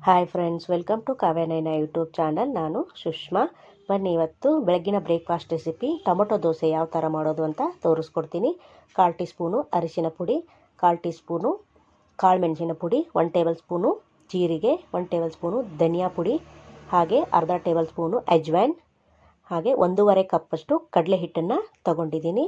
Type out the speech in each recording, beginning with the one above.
Hi friends, welcome to Kavyanayana YouTube channel. ನಾನು ಸುಷ್ಮಾ. ಬನ್ನಿ, ಇವತ್ತು ಬೆಳಗ್ಗಿನ ಬ್ರೇಕ್ಫಾಸ್ಟ್ ರೆಸಿಪಿ ಟೊಮೊಟೊ ದೋಸೆ ಯಾವ ಥರ ಮಾಡೋದು ಅಂತ ತೋರಿಸ್ಕೊಡ್ತೀನಿ. 1/4 ಟೀ ಸ್ಪೂನು ಅರಿಶಿನ ಪುಡಿ, 1/4 ಟೀ ಸ್ಪೂನು ಕಾಳು ಮೆಣಸಿನ ಪುಡಿ, 1 ಟೇಬಲ್ ಸ್ಪೂನು ಜೀರಿಗೆ, 1 ಟೇಬಲ್ ಸ್ಪೂನು ಧನಿಯಾ ಪುಡಿ, ಹಾಗೆ ಅರ್ಧ ಟೇಬಲ್ ಸ್ಪೂನು ಅಜ್ವೈನ್, ಹಾಗೆ 1.5 ಕಪ್ಪಷ್ಟು ಕಡಲೆ ಹಿಟ್ಟನ್ನು ತಗೊಂಡಿದ್ದೀನಿ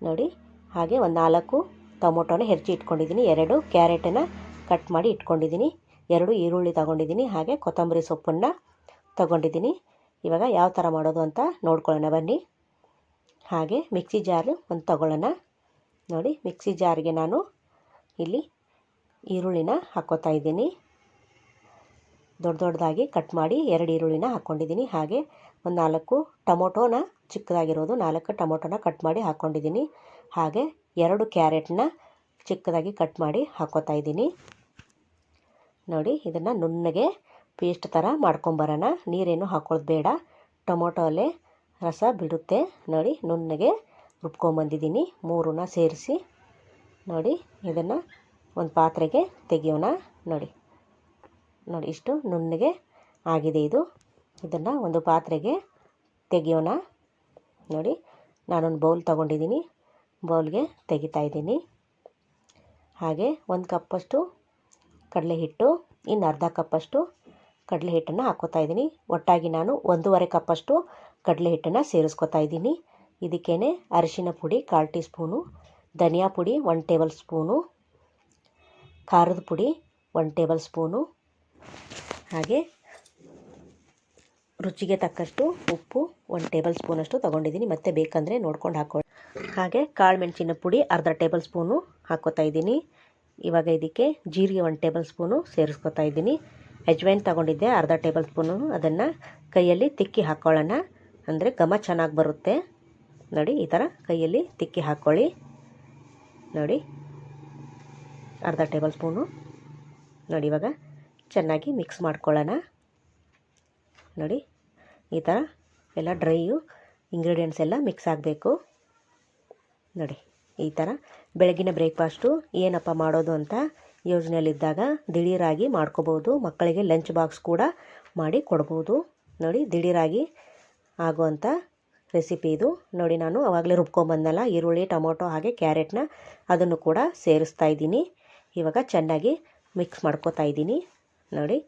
ನೋಡಿ. ಹಾಗೆ ಒಂದು 4 ಟೊಮೊಟೊನ ಹೆಚ್ಚಿ ಇಟ್ಕೊಂಡಿದ್ದೀನಿ, 2 ಕ್ಯಾರೆಟನ್ನು ಕಟ್ ಮಾಡಿ ಇಟ್ಕೊಂಡಿದ್ದೀನಿ, 2 ಈರುಳ್ಳಿ ತಗೊಂಡಿದ್ದೀನಿ, ಹಾಗೆ ಕೊತ್ತಂಬರಿ ಸೊಪ್ಪನ್ನು ತಗೊಂಡಿದ್ದೀನಿ. ಇವಾಗ ಯಾವ ಥರ ಮಾಡೋದು ಅಂತ ನೋಡ್ಕೊಳ್ಳೋಣ ಬನ್ನಿ. ಹಾಗೆ ಮಿಕ್ಸಿ ಜಾರ್ ಒಂದು ತಗೊಳ್ಳೋಣ ನೋಡಿ. ಮಿಕ್ಸಿ ಜಾರ್ಗೆ ನಾನು ಇಲ್ಲಿ ಈರುಳ್ಳಿನ ಹಾಕ್ಕೋತಾ ಇದ್ದೀನಿ. ದೊಡ್ಡದಾಗಿ ಕಟ್ ಮಾಡಿ 2 ಈರುಳ್ಳಿನ ಹಾಕ್ಕೊಂಡಿದ್ದೀನಿ. ಹಾಗೆ ಒಂದು 4 ಟೊಮೊಟೊನ ಚಿಕ್ಕದಾಗಿರೋದು 4 ಟೊಮೊಟೊನ ಕಟ್ ಮಾಡಿ ಹಾಕ್ಕೊಂಡಿದ್ದೀನಿ. ಹಾಗೆ 2 ಕ್ಯಾರೆಟ್ನ ಚಿಕ್ಕದಾಗಿ ಕಟ್ ಮಾಡಿ ಹಾಕ್ಕೋತಾ ಇದ್ದೀನಿ ನೋಡಿ. ಇದನ್ನು ನುಣ್ಣಗೆ ಪೇಸ್ಟ್ ಥರ ಮಾಡ್ಕೊಂಬರೋಣ. ನೀರೇನು ಹಾಕೊಳ್ಳೋದು ಬೇಡ, ಟೊಮೊಟೊ ಅಲ್ಲೇ ರಸ ಬಿಡುತ್ತೆ ನೋಡಿ. ನುಣ್ಣಗೆ ರುಬ್ಕೊಂಬಂದಿದ್ದೀನಿ, 3ನ ಸೇರಿಸಿ ನೋಡಿ. ಇದನ್ನು ಒಂದು ಪಾತ್ರೆಗೆ ತೆಗಿಯೋಣ ನೋಡಿ. ಇಷ್ಟು ನುಣ್ಣಗೆ ಆಗಿದೆ ಇದು. ಇದನ್ನು ಒಂದು ಪಾತ್ರೆಗೆ ತೆಗಿಯೋಣ ನೋಡಿ. ನಾನೊಂದು ಬೌಲ್ ತೊಗೊಂಡಿದ್ದೀನಿ, ಬೌಲ್ಗೆ ತೆಗಿತಾ ಇದ್ದೀನಿ. ಹಾಗೆ 1 ಕಪ್ಪಷ್ಟು ಕಡಲೆ ಹಿಟ್ಟು, ಇನ್ನು ಅರ್ಧ ಕಪ್ಪಷ್ಟು ಕಡಲೆ ಹಿಟ್ಟನ್ನು ಹಾಕ್ಕೋತಾ ಇದ್ದೀನಿ. ಒಟ್ಟಾಗಿ ನಾನು 1.5 ಕಪ್ಪಷ್ಟು ಕಡಲೆ ಹಿಟ್ಟನ್ನು ಸೇರಿಸ್ಕೊತಾ ಇದ್ದೀನಿ. ಇದಕ್ಕೇ ಅರಿಶಿನ ಪುಡಿ 1/4 ಟೀ ಸ್ಪೂನು, ಧನಿಯಾ ಪುಡಿ 1 ಟೇಬಲ್ ಸ್ಪೂನು, ಖಾರದ ಪುಡಿ 1 ಟೇಬಲ್ ಸ್ಪೂನು, ಹಾಗೆ ರುಚಿಗೆ ತಕ್ಕಷ್ಟು ಉಪ್ಪು 1 ಟೇಬಲ್ ಸ್ಪೂನಷ್ಟು ತೊಗೊಂಡಿದ್ದೀನಿ. ಮತ್ತೆ ಬೇಕಂದರೆ ನೋಡ್ಕೊಂಡು ಹಾಕ್ಕೊಳ್ಳಿ. ಹಾಗೆ ಕಾಳು ಮೆಣಸಿನ ಪುಡಿ ಅರ್ಧ ಟೇಬಲ್ ಸ್ಪೂನು ಹಾಕ್ಕೋತಾ ಇದ್ದೀನಿ. ಇವಾಗ ಇದಕ್ಕೆ ಜೀರಿಗೆ 1 ಟೇಬಲ್ ಸ್ಪೂನು ಸೇರಿಸ್ಕೊತಾ ಇದ್ದೀನಿ. ಅಜ್ವೈನ್ ತೊಗೊಂಡಿದ್ದೆ ಅರ್ಧ ಟೇಬಲ್ ಸ್ಪೂನು, ಅದನ್ನು ಕೈಯಲ್ಲಿ ತಿಕ್ಕಿ ಹಾಕ್ಕೊಳ್ಳೋಣ, ಅಂದರೆ ಘಮ ಚೆನ್ನಾಗಿ ಬರುತ್ತೆ ನೋಡಿ. ಈ ಥರ ಕೈಯಲ್ಲಿ ತಿಕ್ಕಿ ಹಾಕ್ಕೊಳ್ಳಿ ನೋಡಿ. ಅರ್ಧ ಟೇಬಲ್ ಸ್ಪೂನು ನೋಡಿ. ಇವಾಗ ಚೆನ್ನಾಗಿ ಮಿಕ್ಸ್ ಮಾಡ್ಕೊಳ್ಳೋಣ ನೋಡಿ. ಈ ಥರ ಎಲ್ಲ ಡ್ರೈಯು ಇಂಗ್ರೀಡಿಯೆಂಟ್ಸ್ ಎಲ್ಲ ಮಿಕ್ಸ್ ಆಗಬೇಕು ನೋಡಿ. ಈ ಥರ ಬೆಳಗಿನ ಬ್ರೇಕ್ಫಾಸ್ಟು ಏನಪ್ಪ ಮಾಡೋದು ಅಂತ ಯೋಜನೆಯಲ್ಲಿದ್ದಾಗ ದಿಢೀರಾಗಿ ಮಾಡ್ಕೋಬೋದು. ಮಕ್ಕಳಿಗೆ ಲಂಚ್ ಬಾಕ್ಸ್ ಕೂಡ ಮಾಡಿ ಕೊಡ್ಬೋದು ನೋಡಿ. ದಿಢೀರಾಗಿ ಆಗುವಂಥ ರೆಸಿಪಿ ಇದು ನೋಡಿ. ನಾನು ಆವಾಗಲೇ ರುಬ್ಕೊಂಬಂದಲ್ಲ ಈರುಳ್ಳಿ, ಟೊಮೊಟೊ ಹಾಗೆ ಕ್ಯಾರೆಟ್ನ, ಅದನ್ನು ಕೂಡ ಸೇರಿಸ್ತಾ ಇದ್ದೀನಿ. ಇವಾಗ ಚೆನ್ನಾಗಿ ಮಿಕ್ಸ್ ಮಾಡ್ಕೋತಾ ಇದ್ದೀನಿ ನೋಡಿ.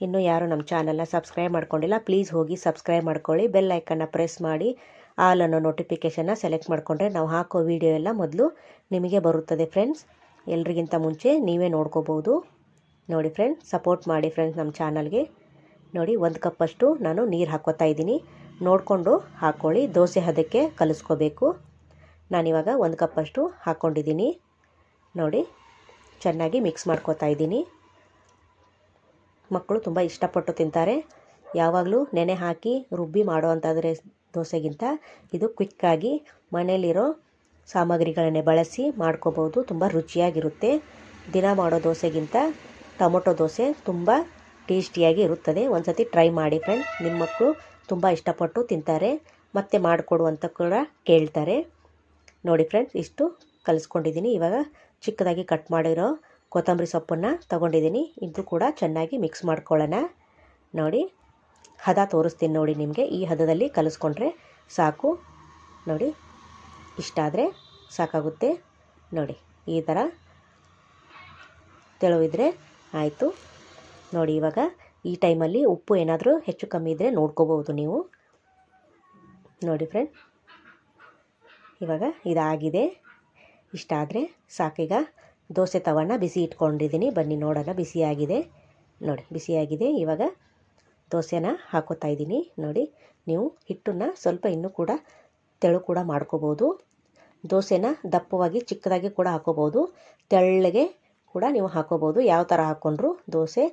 ಇನ್ನೂ ಯಾರು ನಮ್ಮ ಚಾನಲ್ನ ಸಬ್ಸ್ಕ್ರೈಬ್ ಮಾಡ್ಕೊಂಡಿಲ್ಲ, ಪ್ಲೀಸ್ ಹೋಗಿ ಸಬ್ಸ್ಕ್ರೈಬ್ ಮಾಡ್ಕೊಳ್ಳಿ. ಬೆಲ್ ಐಕನ್ನ ಪ್ರೆಸ್ ಮಾಡಿ ಆಲ್ ಅನ್ನೋ ನೋಟಿಫಿಕೇಷನ್ನ ಸೆಲೆಕ್ಟ್ ಮಾಡಿಕೊಂಡ್ರೆ ನಾವು ಹಾಕೋ ವಿಡಿಯೋ ಎಲ್ಲ ಮೊದಲು ನಿಮಗೆ ಬರುತ್ತದೆ ಫ್ರೆಂಡ್ಸ್. ಎಲ್ರಿಗಿಂತ ಮುಂಚೆ ನೀವೇ ನೋಡ್ಕೋಬೋದು ನೋಡಿ ಫ್ರೆಂಡ್ಸ್. ಸಪೋರ್ಟ್ ಮಾಡಿ ಫ್ರೆಂಡ್ಸ್ ನಮ್ಮ ಚಾನಲ್ಗೆ ನೋಡಿ. 1 ಕಪ್ಪಷ್ಟು ನಾನು ನೀರು ಹಾಕ್ಕೋತಾ ಇದ್ದೀನಿ, ನೋಡಿಕೊಂಡು ಹಾಕ್ಕೊಳ್ಳಿ. ದೋಸೆ ಹದಕ್ಕೆ ಕಲಿಸ್ಕೋಬೇಕು. ನಾನಿವಾಗ 1 ಕಪ್ಪಷ್ಟು ಹಾಕ್ಕೊಂಡಿದ್ದೀನಿ ನೋಡಿ. ಚೆನ್ನಾಗಿ ಮಿಕ್ಸ್ ಮಾಡ್ಕೋತಾ ಇದ್ದೀನಿ. ಮಕ್ಕಳು ತುಂಬ ಇಷ್ಟಪಟ್ಟು ತಿಂತಾರೆ. ಯಾವಾಗಲೂ ನೆನೆ ಹಾಕಿ ರುಬ್ಬಿ ಮಾಡೋ ಅಂತಾದರೆ ದೋಸೆಗಿಂತ ಇದು ಕ್ವಿಕ್ಕಾಗಿ ಮನೇಲಿರೋ ಸಾಮಗ್ರಿಗಳನ್ನೇ ಬಳಸಿ ಮಾಡ್ಕೋಬೋದು. ತುಂಬ ರುಚಿಯಾಗಿರುತ್ತೆ. ದಿನ ಮಾಡೋ ದೋಸೆಗಿಂತ ಟೊಮೊಟೊ ದೋಸೆ ತುಂಬ ಟೇಸ್ಟಿಯಾಗಿ ಇರುತ್ತದೆ. ಒಂದು ಸತಿ ಟ್ರೈ ಮಾಡಿ ಫ್ರೆಂಡ್ಸ್. ನಿಮ್ಮ ಮಕ್ಕಳು ತುಂಬ ಇಷ್ಟಪಟ್ಟು ತಿಂತಾರೆ, ಮತ್ತೆ ಮಾಡಿಕೊಡು ಅಂತ ಕೂಡ ಕೇಳ್ತಾರೆ ನೋಡಿ ಫ್ರೆಂಡ್ಸ್. ಇಷ್ಟು ಕಲಿಸ್ಕೊಂಡಿದ್ದೀನಿ. ಇವಾಗ ಚಿಕ್ಕದಾಗಿ ಕಟ್ ಮಾಡಿರೋ ಕೊತ್ತಂಬರಿ ಸೊಪ್ಪನ್ನು ತಗೊಂಡಿದ್ದೀನಿ. ಇದು ಕೂಡ ಚೆನ್ನಾಗಿ ಮಿಕ್ಸ್ ಮಾಡ್ಕೊಳ್ಳೋಣ ನೋಡಿ. ಹದ ತೋರಿಸ್ತೀನಿ ನೋಡಿ ನಿಮಗೆ. ಈ ಹದದಲ್ಲಿ ಕಲಿಸ್ಕೊಂಡ್ರೆ ಸಾಕು ನೋಡಿ. ಇಷ್ಟಾದರೆ ಸಾಕಾಗುತ್ತೆ ನೋಡಿ. ಈ ಥರ ತೆಳುವಿದ್ರೆ ಆಯಿತು ನೋಡಿ. ಇವಾಗ ಈ ಟೈಮಲ್ಲಿ ಉಪ್ಪು ಏನಾದರೂ ಹೆಚ್ಚು ಕಮ್ಮಿ ಇದ್ದರೆ ನೋಡ್ಕೋಬೋದು ನೀವು ನೋಡಿ ಫ್ರೆಂಡ್. ಇವಾಗ ಇದಾಗಿದೆ, ಇಷ್ಟಾದರೆ ಸಾಕೀಗ. ದೋಸೆ ತವನ ಬಿಸಿ ಇಟ್ಕೊಂಡಿದ್ದೀನಿ, ಬನ್ನಿ ನೋಡೋಣ. ಬಿಸಿಯಾಗಿದೆ ನೋಡಿ, ಬಿಸಿಯಾಗಿದೆ. ಇವಾಗ ದೋಸೆನ ಹಾಕೋತಾ ಇದ್ದೀನಿ ನೋಡಿ. ನೀವು ಹಿಟ್ಟನ್ನು ಸ್ವಲ್ಪ ಇನ್ನೂ ಕೂಡ ತೆಳು ಕೂಡ ಮಾಡ್ಕೋಬೋದು. ದೋಸೆನ ದಪ್ಪವಾಗಿ ಚಿಕ್ಕದಾಗಿ ಕೂಡ ಹಾಕೋಬೋದು, ತೆಳ್ಳಗೆ ಕೂಡ ನೀವು ಹಾಕೋಬೋದು. ಯಾವ ಥರ ಹಾಕ್ಕೊಂಡ್ರೂ ದೋಸೆ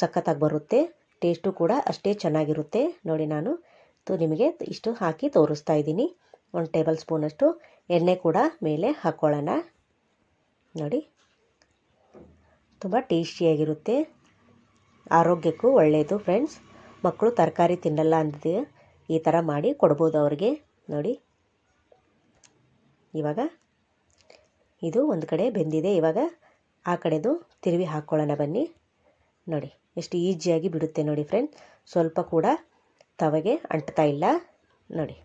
ಸಖತ್ತಾಗಿ ಬರುತ್ತೆ, ಟೇಸ್ಟು ಕೂಡ ಅಷ್ಟೇ ಚೆನ್ನಾಗಿರುತ್ತೆ ನೋಡಿ. ನಾನು ನಿಮಗೆ ಇಷ್ಟು ಹಾಕಿ ತೋರಿಸ್ತಾ ಇದ್ದೀನಿ. 1 ಟೇಬಲ್ ಸ್ಪೂನಷ್ಟು ಎಣ್ಣೆ ಕೂಡ ಮೇಲೆ ಹಾಕ್ಕೊಳ್ಳೋಣ ನೋಡಿ. ತುಂಬ ಟೇಸ್ಟಿಯಾಗಿರುತ್ತೆ, ಆರೋಗ್ಯಕ್ಕೂ ಒಳ್ಳೆಯದು ಫ್ರೆಂಡ್ಸ್. ಮಕ್ಕಳು ತರಕಾರಿ ತಿನ್ನಲ್ಲ ಅಂದಿದೆ ಈ ಥರ ಮಾಡಿ ಕೊಡ್ಬೋದು ಅವ್ರಿಗೆ ನೋಡಿ. ಇವಾಗ ಇದು ಒಂದು ಕಡೆ ಬೆಂದಿದೆ. ಇವಾಗ ಆ ಕಡೆದು ತಿರುವಿ ಹಾಕ್ಕೊಳ್ಳೋಣ ಬನ್ನಿ ನೋಡಿ ಎಷ್ಟು ಈಸಿಯಾಗಿ ಬಿಡುತ್ತೆ ನೋಡಿ ಫ್ರೆಂಡ್. ಸ್ವಲ್ಪ ಕೂಡ ತವೆಗೆ ಅಂಟ್ತಾ ಇಲ್ಲ ನೋಡಿ.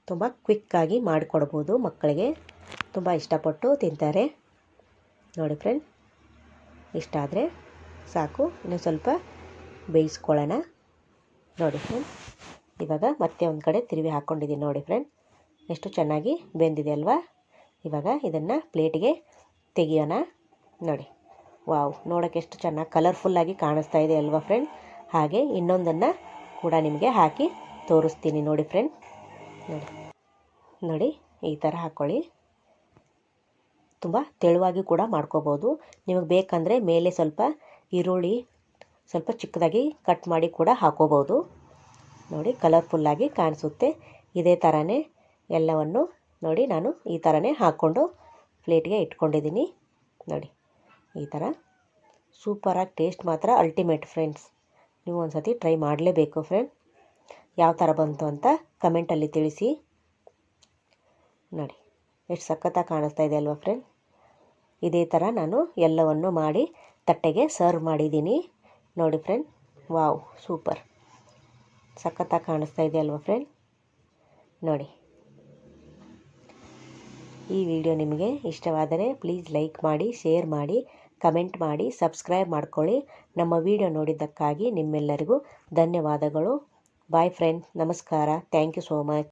ತುಂಬ ಕ್ವಿಕ್ಕಾಗಿ ಮಾಡಿಕೊಡ್ಬೋದು, ಮಕ್ಕಳಿಗೆ ತುಂಬ ಇಷ್ಟಪಟ್ಟು ತಿಂತಾರೆ ನೋಡಿ ಫ್ರೆಂಡ್. ಇಷ್ಟ ಆದರೆ ಸಾಕು, ಇನ್ನು ಸ್ವಲ್ಪ ಬೇಯಿಸ್ಕೊಳ್ಳೋಣ ನೋಡಿ ಫ್ರೆಂಡ್. ಇವಾಗ ಮತ್ತೆ ಒಂದು ಕಡೆ ತಿರುವಿ ಹಾಕ್ಕೊಂಡಿದ್ದೀನಿ ನೋಡಿ ಫ್ರೆಂಡ್. ಎಷ್ಟು ಚೆನ್ನಾಗಿ ಬೆಂದಿದೆ ಅಲ್ವಾ. ಇವಾಗ ಇದನ್ನು ಪ್ಲೇಟಿಗೆ ತೆಗಿಯೋಣ ನೋಡಿ. ವಾವ್, ನೋಡೋಕ್ಕೆ ಎಷ್ಟು ಚೆನ್ನಾಗಿ ಕಲರ್ಫುಲ್ಲಾಗಿ ಕಾಣಿಸ್ತಾ ಇದೆ ಅಲ್ವಾ ಫ್ರೆಂಡ್. ಹಾಗೆ ಇನ್ನೊಂದನ್ನು ಕೂಡ ನಿಮಗೆ ಹಾಕಿ ತೋರಿಸ್ತೀನಿ ನೋಡಿ ಫ್ರೆಂಡ್. ನೋಡಿ ಈ ಥರ ಹಾಕ್ಕೊಳ್ಳಿ. ತುಂಬ ತೆಳುವಾಗಿ ಕೂಡ ಮಾಡ್ಕೋಬೋದು. ನಿಮಗೆ ಬೇಕಂದರೆ ಮೇಲೆ ಸ್ವಲ್ಪ ಈರುಳ್ಳಿ ಸ್ವಲ್ಪ ಚಿಕ್ಕದಾಗಿ ಕಟ್ ಮಾಡಿ ಕೂಡ ಹಾಕೋಬೋದು ನೋಡಿ. ಕಲರ್ಫುಲ್ಲಾಗಿ ಕಾಣಿಸುತ್ತೆ. ಇದೇ ಥರನೇ ಎಲ್ಲವನ್ನು ನೋಡಿ ನಾನು ಈ ಥರನೇ ಹಾಕ್ಕೊಂಡು ಪ್ಲೇಟ್ಗೆ ಇಟ್ಕೊಂಡಿದ್ದೀನಿ ನೋಡಿ. ಈ ಥರ ಸೂಪರಾಗಿ ಟೇಸ್ಟ್ ಮಾತ್ರ ಅಲ್ಟಿಮೇಟ್ ಫ್ರೆಂಡ್ಸ್. ನೀವು ಒಂದು ಸತಿ ಟ್ರೈ ಮಾಡಲೇಬೇಕು ಫ್ರೆಂಡ್. ಯಾವ ಥರ ಬಂತು ಅಂತ ಕಮೆಂಟಲ್ಲಿ ತಿಳಿಸಿ ನೋಡಿ. ಎಷ್ಟು ಸಖತ್ತಾಗಿ ಕಾಣಿಸ್ತಾ ಇದೆ ಅಲ್ವಾ ಫ್ರೆಂಡ್. ಇದೇ ಥರ ನಾನು ಎಲ್ಲವನ್ನು ಮಾಡಿ ತಟ್ಟೆಗೆ ಸರ್ವ್ ಮಾಡಿದ್ದೀನಿ ನೋಡಿ ಫ್ರೆಂಡ್. ವಾವ್, ಸೂಪರ್, ಸಖತ್ತಾಗಿ ಕಾಣಿಸ್ತಾ ಇದೆ ಅಲ್ವಾ ಫ್ರೆಂಡ್ ನೋಡಿ. ಈ ವಿಡಿಯೋ ನಿಮಗೆ ಇಷ್ಟವಾದರೆ ಪ್ಲೀಸ್ ಲೈಕ್ ಮಾಡಿ, ಶೇರ್ ಮಾಡಿ, ಕಮೆಂಟ್ ಮಾಡಿ, ಸಬ್ಸ್ಕ್ರೈಬ್ ಮಾಡ್ಕೊಳ್ಳಿ. ನಮ್ಮ ವಿಡಿಯೋ ನೋಡಿದ್ದಕ್ಕಾಗಿ ನಿಮ್ಮೆಲ್ಲರಿಗೂ ಧನ್ಯವಾದಗಳು. ಬಾಯ್ ಫ್ರೆಂಡ್, ನಮಸ್ಕಾರ, ಥ್ಯಾಂಕ್ ಯು ಸೋ ಮಚ್.